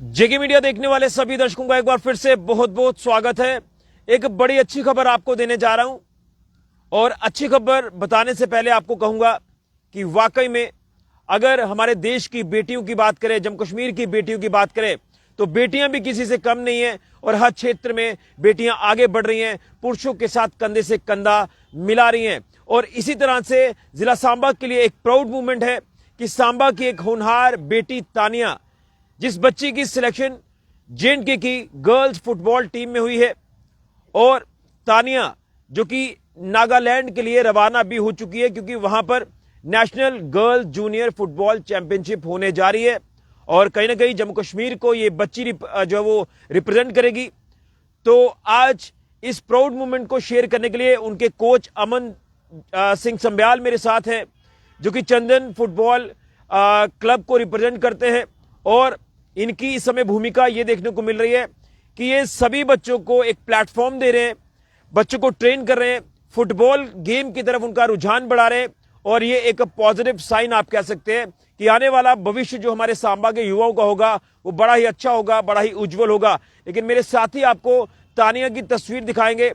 जेके media देखने वाले सभी दर्शकों का एक बार फिर से बहुत बहुत स्वागत है। एक बड़ी अच्छी खबर आपको देने जा रहा हूं और अच्छी खबर बताने से पहले आपको कहूंगा कि वाकई में अगर हमारे देश की बेटियों की बात करें, जम्मू कश्मीर की बेटियों की बात करें, तो बेटियां भी किसी से कम नहीं है और हर क्षेत्र में बेटियां आगे बढ़ रही हैं, पुरुषों के साथ कंधे से कंधा मिला रही हैं। और इसी तरह से जिला सांबा के लिए एक प्राउड मूवमेंट है कि सांबा की एक होनहार बेटी तानिया, जिस बच्ची की सिलेक्शन जेएंडके की गर्ल्स फुटबॉल टीम में हुई है, और तानिया जो कि नागालैंड के लिए रवाना भी हो चुकी है क्योंकि वहां पर national girls junior football championship होने जा रही है और कहीं ना कहीं जम्मू कश्मीर को ये बच्ची जो है वो रिप्रेजेंट करेगी। तो आज इस प्राउड मूवमेंट को शेयर करने के लिए उनके कोच अमन सिंह संब्याल मेरे साथ हैं, जो कि चंदन फुटबॉल क्लब को रिप्रेजेंट करते हैं। और इनकी इस समय भूमिका ये देखने को मिल रही है कि ये सभी बच्चों को एक प्लेटफॉर्म दे रहे हैं, बच्चों को ट्रेन कर रहे हैं, फुटबॉल गेम की तरफ उनका रुझान बढ़ा रहे हैं। और ये एक पॉजिटिव साइन आप कह सकते हैं कि आने वाला भविष्य जो हमारे सांबा के युवाओं का होगा वो बड़ा ही अच्छा होगा, बड़ा ही उज्जवल होगा। लेकिन मेरे साथी आपको तानिया की तस्वीर दिखाएंगे।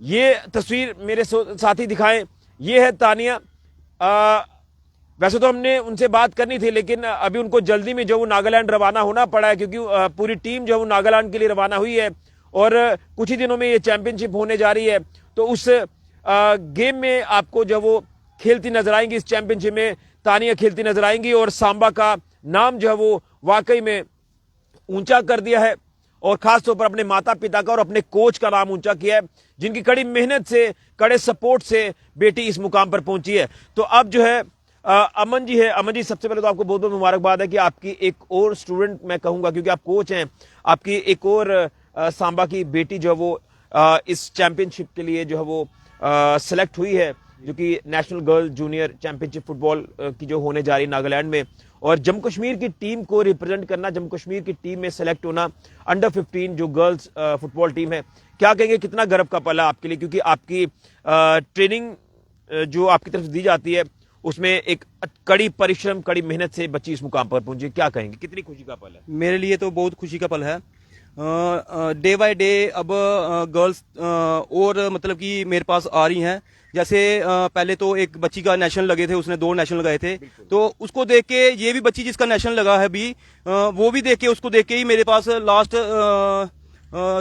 ये तस्वीर मेरे साथी दिखाएं। ये है तानिया। वैसे तो हमने उनसे बात करनी थी, लेकिन अभी उनको जल्दी में जो वो नागालैंड रवाना होना पड़ा है क्योंकि पूरी टीम जो है वो नागालैंड के लिए रवाना हुई है और कुछ ही दिनों में ये चैंपियनशिप होने जा रही है। तो उस गेम में आपको जो वो खेलती नजर आएंगी, इस चैंपियनशिप में तानिया खेलती नजर आएंगी और सांबा का नाम जो है वो वाकई में ऊंचा कर दिया है और खासतौर पर अपने माता पिता का और अपने कोच का नाम ऊंचा किया है, जिनकी कड़ी मेहनत से, कड़े सपोर्ट से बेटी इस मुकाम पर पहुंची है। तो अब जो है अमन जी है। अमन जी, सबसे पहले तो आपको बहुत बहुत मुबारकबाद है कि आपकी एक और स्टूडेंट, मैं कहूंगा क्योंकि आप कोच हैं, आपकी एक और सांबा की बेटी जो है वो इस चैंपियनशिप के लिए जो है वो सिलेक्ट हुई है, जो कि national girl junior championship football की जो होने जा रही है नागालैंड में। और जम्मू कश्मीर की टीम को रिप्रेजेंट करना, जम्मू कश्मीर की टीम में सेलेक्ट होना, अंडर 15 जो गर्ल्स फुटबॉल टीम है, क्या कहेंगे, कितना गर्व का पल है आपके लिए? क्योंकि आपकी ट्रेनिंग जो आपकी तरफ से दी जाती है उसमें एक कड़ी परिश्रम, कड़ी मेहनत से बच्ची इस मुकाम पर पहुंची। क्या कहेंगे, कितनी खुशी का पल है? मेरे लिए तो बहुत खुशी का पल है। डे बाय डे अब गर्ल्स और मतलब कि मेरे पास आ रही हैं। जैसे पहले तो एक बच्ची का नेशनल लगे थे, उसने 2 नेशनल लगाए थे, तो उसको देख के ये भी बच्ची जिसका नेशनल लगा है भी, वो भी देख के, उसको देख के ही मेरे पास लास्ट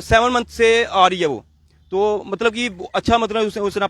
7 मंथ से आ रही है वो। तो मतलब कि अच्छा, मतलब उसने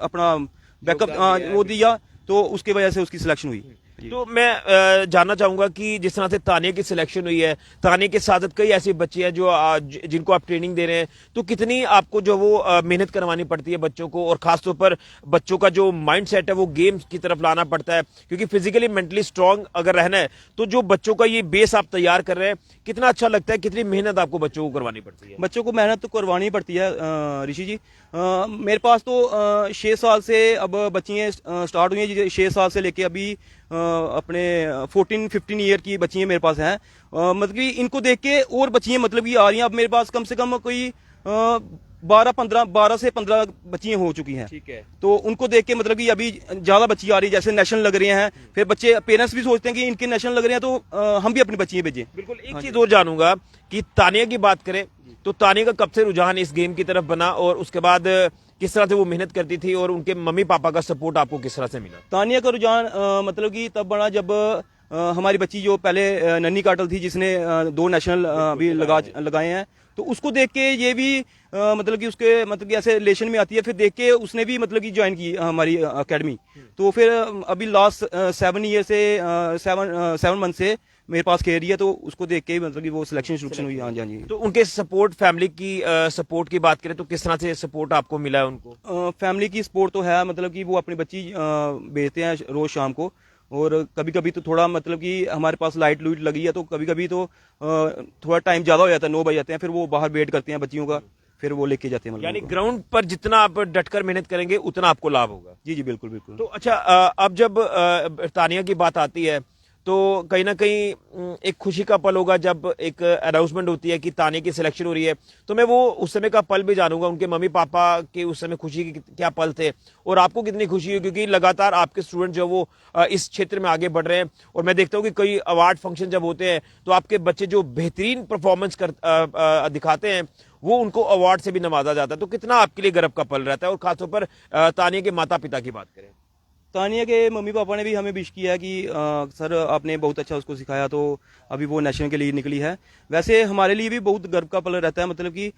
अपना बैकअप वो दिया, तो उसके वजह से उसकी सिलेक्शन हुई। तो मैं जानना चाहूंगा कि जिस तरह से तानिया की सिलेक्शन हुई है, तानिया के साथ कई ऐसी बच्चे हैं जो जिनको आप ट्रेनिंग दे रहे हैं, तो कितनी आपको जो वो मेहनत करवानी पड़ती है बच्चों को, और खासतौर पर बच्चों का जो माइंड सेट है वो गेम्स की तरफ लाना पड़ता है, क्योंकि फिजिकली मेंटली स्ट्रांग अगर रहना है तो जो बच्चों का ये बेस आप तैयार कर रहे हैं, कितना अच्छा लगता है, कितनी मेहनत आपको बच्चों को करवानी पड़ती है? बच्चों को मेहनत तो करवानी पड़ती है ऋषि जी। मेरे पास तो 6 साल से अब बच्चियाँ स्टार्ट हुई हैं। 6 साल से लेके अभी अपने 14-15 ईयर की बच्चियाँ मेरे पास हैं। मतलब कि इनको देख के और बच्चियाँ मतलब कि आ रही हैं। अब मेरे पास कम से कम कोई 12 से 15 बच्चियाँ हो चुकी हैं। ठीक है। तो उनको देख के मतलब कि अभी ज्यादा बच्ची आ रही है, जैसे नेशनल लग रहे हैं, फिर बच्चे पेरेंट्स भी सोचते हैं कि इनके नेशनल लग रहे हैं तो हम भी अपनी बच्चियाँ भेजें। बिल्कुल। एक चीज और जानूंगा कि तानिया की बात करें तो तानिया का कब से रुझान इस गेम की तरफ बना और उसके बाद किस तरह से वो मेहनत करती थी और उनके मम्मी पापा का सपोर्ट आपको किस तरह से मिला? तानिया का रुझान मतलब कि तब बना जब हमारी बच्ची जो पहले नन्ही काटल थी, जिसने 2 नेशनल भी लगाए हैं, तो उसको देख के ये भी मतलब कि उसके मतलब कि ऐसे रिलेशन में आती है, फिर देख के उसने भी मतलब कि ज्वाइन की हमारी एकेडमी। तो फिर अभी लास्ट 7 मंथ से मेरे पास खेल रही है, तो उसको देख के मतलब कि वो सिलेक्शन हुई। हाँ जी, हाँ जी। तो उनके सपोर्ट, फैमिली की सपोर्ट की बात करें तो किस तरह से सपोर्ट आपको मिला है उनको? फैमिली की सपोर्ट तो है, मतलब कि वो अपनी बच्ची भेजते हैं रोज शाम को, और कभी कभी तो थोड़ा मतलब कि हमारे पास लाइट लूइट लगी है तो कभी कभी तो थोड़ा टाइम ज्यादा हो जाता है, 9 बज जाते हैं, फिर वो बाहर वेट करते हैं बच्चियों का, फिर वो लेके जाते हैं। यानी ग्राउंड पर जितना आप डटकर मेहनत करेंगे उतना आपको लाभ होगा। जी जी, बिल्कुल बिल्कुल। तो अच्छा, अब जब तानिया की बात आती है तो कहीं ना कहीं एक खुशी का पल होगा जब एक अनाउंसमेंट होती है कि तानिया की सिलेक्शन हो रही है। तो मैं वो उस समय का पल भी जानूंगा, उनके मम्मी पापा के उस समय खुशी के क्या पल थे और आपको कितनी खुशी हुई, क्योंकि लगातार आपके स्टूडेंट जो वो इस क्षेत्र में आगे बढ़ रहे हैं। और मैं देखता हूँ कि कई अवार्ड फंक्शन जब होते हैं तो आपके बच्चे जो बेहतरीन परफॉर्मेंस दिखाते हैं वो उनको अवार्ड से भी नवाजा जाता है। तो कितना आपके लिए गर्व का पल रहता है, और खासतौर पर तानिया के माता पिता की बात करें। तानिया के मम्मी पापा ने भी हमें विश किया कि सर आपने बहुत अच्छा उसको सिखाया, तो अभी वो नेशनल के लिए निकली है। वैसे हमारे लिए भी बहुत गर्व का पल रहता है, मतलब कि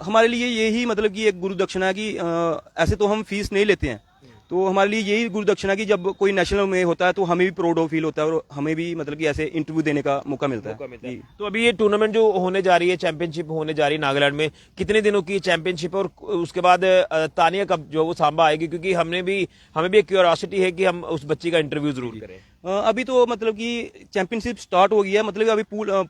हमारे लिए यही मतलब कि एक गुरु दक्षिणा है कि ऐसे तो हम फीस नहीं लेते हैं, तो हमारे लिए यही गुरु दक्षिणा की जब कोई नेशनल में होता है तो हमें भी प्राउड फील होता है और हमें भी मतलब कि ऐसे इंटरव्यू देने का मौका मिलता है। जी। तो अभी ये टूर्नामेंट जो होने जा रही है, चैंपियनशिप होने जा रही है नागालैंड में, कितने दिनों की चैंपियनशिप है और उसके बाद तानिया कब जो वो सांबा आएगी, क्योंकि हमें भी एक क्यूरियोसिटी है कि हम उस बच्ची का इंटरव्यू जरूर करें। अभी तो मतलब कि चैंपियनशिप स्टार्ट हो गई है, मतलब कि अभी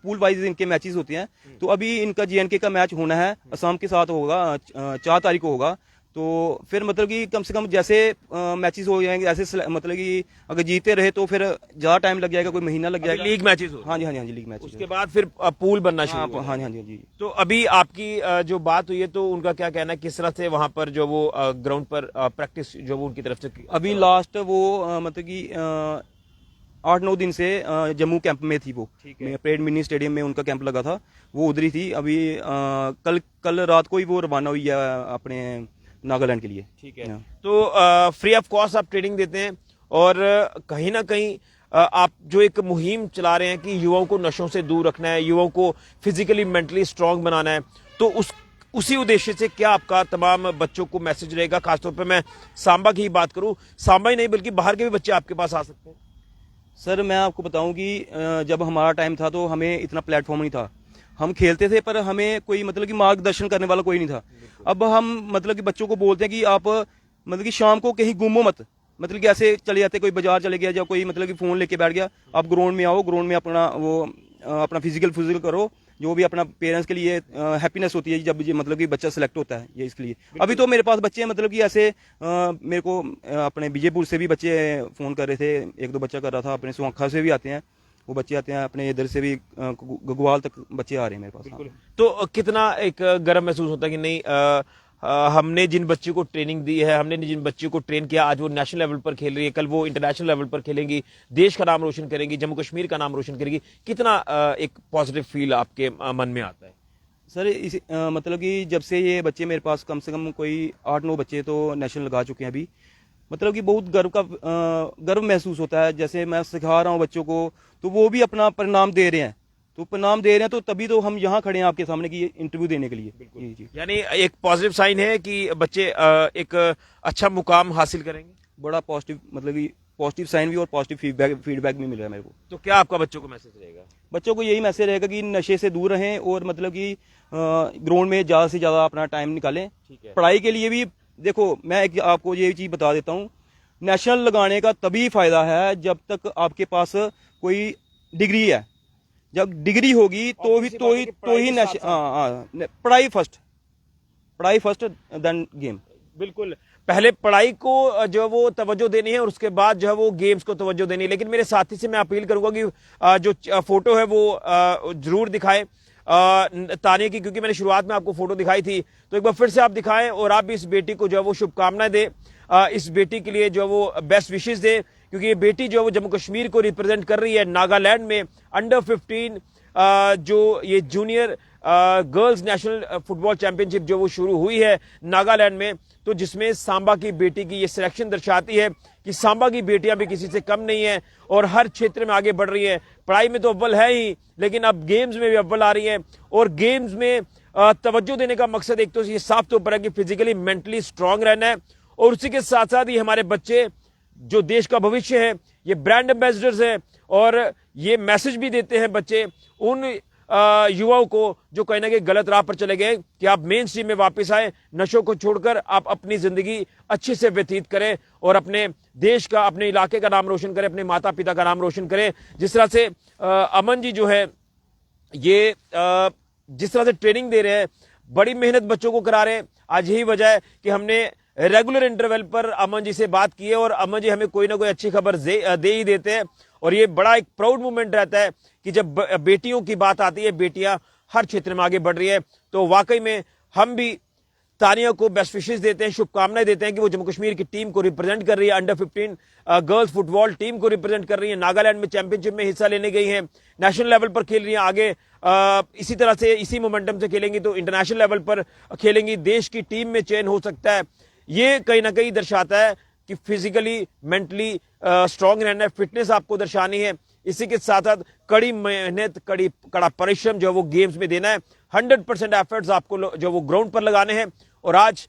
पूल वाइज इनके मैचेस होते हैं। तो अभी इनका JNK का मैच होना है, असम के साथ होगा, 4 तारीख को होगा। तो फिर मतलब कि कम से कम जैसे मैचेस हो जाएंगे, ऐसे मतलब कि अगर जीते रहे तो फिर ज्यादा टाइम लग जाएगा, कोई महीना लग जाएगा। लीग मैचेस हो? हाँ जी, हाँ जी, हाँ जी, लीग मैच। उसके बाद फिर पूल बनना शुरू होगा। हाँ जी, हाँ जी, हाँ जी। तो अभी आपकी जो बात हुई है तो उनका क्या कहना है, किस तरह से वहां पर जो वो ग्राउंड पर प्रैक्टिस जो वो उनकी तरफ से अभी लास्ट वो मतलब कि 8-9 दिन से जम्मू कैंप में थी वो। परेड मिनी स्टेडियम में उनका कैंप लगा था, वो उधर ही थी। अभी कल रात को ही वो रवाना हुई है अपने नागालैंड के लिए। ठीक है। तो फ्री ऑफ कॉस्ट आप ट्रेनिंग देते हैं और कहीं ना कहीं आप जो एक मुहिम चला रहे हैं कि युवाओं को नशों से दूर रखना है, युवाओं को फिजिकली मेंटली स्ट्रांग बनाना है, तो उसी उद्देश्य से क्या आपका तमाम बच्चों को मैसेज रहेगा? खासतौर पर मैं सांबा की ही बात करूं, सांबा ही नहीं बल्कि बाहर के भी बच्चे आपके पास आ सकते हैं। सर मैं आपको बताऊं कि जब हमारा टाइम था तो हमें इतना प्लेटफॉर्म नहीं था, हम खेलते थे पर हमें कोई मतलब कि मार्गदर्शन करने वाला कोई नहीं था। अब हम मतलब कि बच्चों को बोलते हैं कि आप मतलब कि शाम को कहीं घूमो मत, मतलब कि ऐसे चले जाते, कोई बाजार चले गया या कोई मतलब कि फोन लेके बैठ गया, आप ग्राउंड में आओ, ग्राउंड में अपना वो अपना फिजिकल करो, जो भी अपना पेरेंट्स के लिए हैप्पीनेस होती है जब ये मतलब कि बच्चा सेलेक्ट होता है, ये इसके लिए। अभी तो मेरे पास बच्चे हैं मतलब कि ऐसे मेरे को अपने विजयपुर से भी बच्चे फोन कर रहे थे, 1-2 बच्चा कर रहा था, अपने सुखा से भी आते हैं वो बच्चे, आते हैं अपने इधर से भी, गगवाल तक बच्चे आ रहे हैं मेरे पास। हाँ। तो कितना एक गर्व महसूस होता है कि नहीं हमने जिन बच्चों को ट्रेनिंग दी है, हमने जिन बच्चों को ट्रेन किया, आज वो नेशनल लेवल पर खेल रही है, कल वो इंटरनेशनल लेवल पर खेलेंगी, देश का नाम रोशन करेंगी, जम्मू कश्मीर का नाम रोशन करेगी। कितना एक पॉजिटिव फील आपके मन में आता है? सर मतलब कि जब से ये बच्चे मेरे पास, कम से कम कोई 8-9 बच्चे तो नेशनल लगा चुके हैं अभी, मतलब कि बहुत गर्व महसूस होता है। जैसे मैं सिखा रहा हूँ बच्चों को तो वो भी अपना परिणाम दे रहे हैं, तो परिणाम दे रहे हैं, तो तभी तो हम यहाँ खड़े हैं आपके सामने की इंटरव्यू देने के लिए। जी जी। यानी एक पॉजिटिव साइन है कि बच्चे एक अच्छा मुकाम हासिल करेंगे। बड़ा पॉजिटिव, मतलब कि पॉजिटिव साइन भी और पॉजिटिव फीडबैक भी मिल रहा है मेरे को। तो क्या आपका बच्चों को मैसेज रहेगा? बच्चों को यही मैसेज रहेगा कि नशे से दूर रहें और मतलब कि ग्राउंड में ज़्यादा से ज़्यादा अपना टाइम निकालें। पढ़ाई के लिए भी देखो, मैं आपको ये चीज़ बता देता हूँ, नेशनल लगाने का तभी फायदा है जब तक आपके पास कोई डिग्री है। जब डिग्री होगी तो ही नेशनल, पढ़ाई फर्स्ट देन गेम। बिल्कुल, पहले पढ़ाई को जो वो तवज्जो देनी है और उसके बाद जो है वो गेम्स को तवज्जो देनी है। लेकिन मेरे साथी से मैं अपील करूंगा कि जो फोटो है वो जरूर दिखाएं तानिया की, क्योंकि मैंने शुरुआत में आपको फोटो दिखाई थी, तो एक बार फिर से आप दिखाएं और आप भी इस बेटी को जो है वो शुभकामनाएं दें, इस बेटी के लिए जो वो बेस्ट विशेष दें, क्योंकि ये बेटी जो है वो जम्मू कश्मीर को रिप्रेजेंट कर रही है नागालैंड में अंडर 15 जो ये junior girls national football championship जो वो शुरू हुई है नागालैंड में, तो जिसमें सांबा की बेटी की ये सिलेक्शन दर्शाती है कि सांबा की बेटियां भी किसी से कम नहीं है और हर क्षेत्र में आगे बढ़ रही है। पढ़ाई में तो अव्वल है ही, लेकिन अब गेम्स में भी अव्वल आ रही है, और गेम्स में तवज्जो देने का मकसद एक तो ये साफ तौर पर है कि फिजिकली मेंटली स्ट्रांग रहना है, और उसी के साथ साथ ही हमारे बच्चे जो देश का भविष्य है, ये ब्रांड एम्बेसडर्स है, और ये मैसेज भी देते हैं बच्चे उन युवाओं को जो कहीं ना कहीं गलत राह पर चले गए कि आप मेन स्ट्रीम में वापस आए, नशों को छोड़कर आप अपनी जिंदगी अच्छे से व्यतीत करें और अपने देश का, अपने इलाके का नाम रोशन करें, अपने माता पिता का नाम रोशन करें। जिस तरह से अमन जी जो है ये जिस तरह से ट्रेनिंग दे रहे हैं, बड़ी मेहनत बच्चों को करा रहे हैं। आज यही वजह है कि हमने रेगुलर इंटरवल पर अमन जी से बात की है और अमन जी हमें कोई ना कोई अच्छी खबर दे ही देते हैं, और ये बड़ा एक प्राउड मोमेंट रहता है कि जब बेटियों की बात आती है, बेटियां हर क्षेत्र में आगे बढ़ रही है, तो वाकई में हम भी तानिया को बेस्ट विशेस देते हैं, शुभकामनाएं देते हैं कि वो जम्मू कश्मीर की टीम को रिप्रेजेंट कर रही है, अंडर 15 गर्ल्स फुटबॉल टीम को रिप्रेजेंट कर रही है, नागालैंड में चैंपियनशिप में हिस्सा लेने गई हैं, नेशनल लेवल पर खेल रही हैं, आगे इसी तरह से इसी मोमेंटम से खेलेंगी तो इंटरनेशनल लेवल पर खेलेंगी, देश की टीम में चयन हो सकता है। ये कहीं ना कहीं दर्शाता है कि फिजिकली मेंटली स्ट्रांग रहना है, फिटनेस आपको दर्शानी है, इसी के साथ साथ कड़ी मेहनत, कड़ा परिश्रम जो वो गेम्स में देना है, 100% एफर्ट्स आपको जो वो ग्राउंड पर लगाने हैं। और आज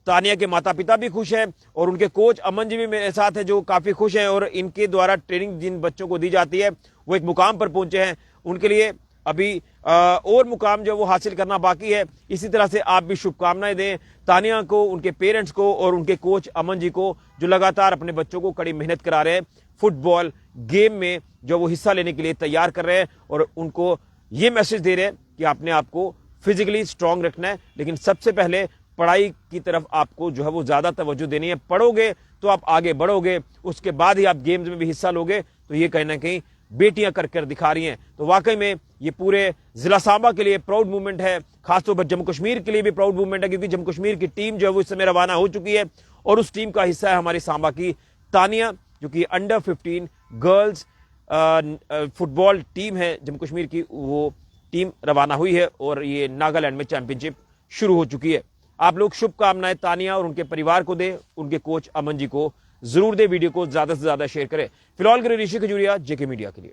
तानिया के माता पिता भी खुश हैं और उनके कोच अमन जी भी मेरे साथ हैं जो काफी खुश हैं, और इनके द्वारा ट्रेनिंग जिन बच्चों को दी जाती है वो एक मुकाम पर पहुंचे हैं, उनके लिए अभी और मुकाम जो वो हासिल करना बाकी है। इसी तरह से आप भी शुभकामनाएं दें तानिया को, उनके पेरेंट्स को और उनके कोच अमन जी को, जो लगातार अपने बच्चों को कड़ी मेहनत करा रहे हैं, फुटबॉल गेम में जो वो हिस्सा लेने के लिए तैयार कर रहे हैं, और उनको ये मैसेज दे रहे हैं कि आपने आपको फिजिकली स्ट्रांग रखना है, लेकिन सबसे पहले पढ़ाई की तरफ आपको जो है वो ज्यादा तवज्जो देनी है। पढ़ोगे तो आप आगे बढ़ोगे, उसके बाद ही आप गेम्स में भी हिस्सा लोगे। तो ये कहीं ना कहीं बेटियां कर दिखा रही हैं। तो वाकई में ये पूरे जिला सांबा के लिए प्राउड मूवमेंट है, खासतौर पर जम्मू कश्मीर के लिए भी प्राउड मूवमेंट है, क्योंकि जम्मू कश्मीर की टीम जो है वो इस समय रवाना हो चुकी है, और उस टीम का हिस्सा है हमारी सांबा की तानिया, जो कि अंडर 15 गर्ल्स फुटबॉल टीम है जम्मू कश्मीर की, वो टीम रवाना हुई है और ये नागालैंड में चैंपियनशिप शुरू हो चुकी है। आप लोग शुभकामनाएं तानिया और उनके परिवार को दें, उनके कोच अमन जी को जरूर दे, वीडियो को ज्यादा से ज्यादा शेयर करें। फिलहाल के लिए ऋषि खजूरिया, जेके मीडिया के लिए।